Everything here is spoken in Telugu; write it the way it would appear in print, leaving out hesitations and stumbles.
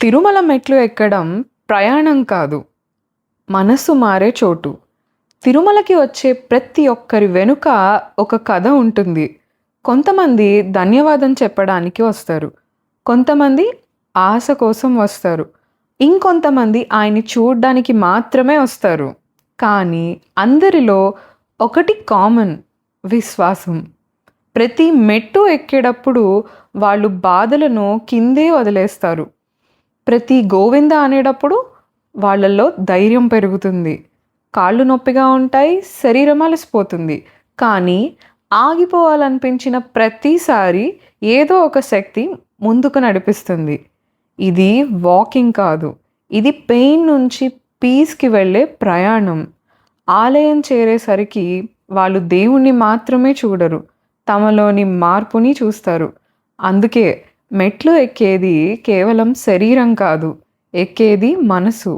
తిరుమల మెట్లు ఎక్కడం ప్రయాణం కాదు, మనసు మారే చోటు. తిరుమలకి వచ్చే ప్రతి ఒక్కరి వెనుక ఒక కథ ఉంటుంది. కొంతమంది ధన్యవాదం చెప్పడానికి వస్తారు. కొంతమంది ఆశ కోసం వస్తారు. ఇంకొంతమంది ఆయన్ని చూడ్డానికి మాత్రమే వస్తారు. కానీ అందరిలో ఒకటి కామన్: విశ్వాసం. ప్రతి మెట్టు ఎక్కేటప్పుడు వాళ్ళు బాధలను కిందే వదిలేస్తారు. ప్రతి గోవింద అనేటప్పుడు వాళ్ళల్లో ధైర్యం పెరుగుతుంది. కాళ్ళు నొప్పిగా ఉంటాయి, శరీరం అలసిపోతుంది. కానీ ఆగిపోవాలనిపించిన ప్రతిసారి ఏదో ఒక శక్తి ముందుకు నడిపిస్తుంది. ఇది వాకింగ్ కాదు, ఇది పెయిన్ నుంచి పీస్కి వెళ్ళే ప్రయాణం. ఆలయం చేరేసరికి వాళ్ళు దేవుణ్ణి మాత్రమే చూడరు, తమలోని మార్పుని చూస్తారు. అందుకే మెట్లు ఎక్కేది కేవలం శరీరం కాదు, ఎక్కేది మనసు.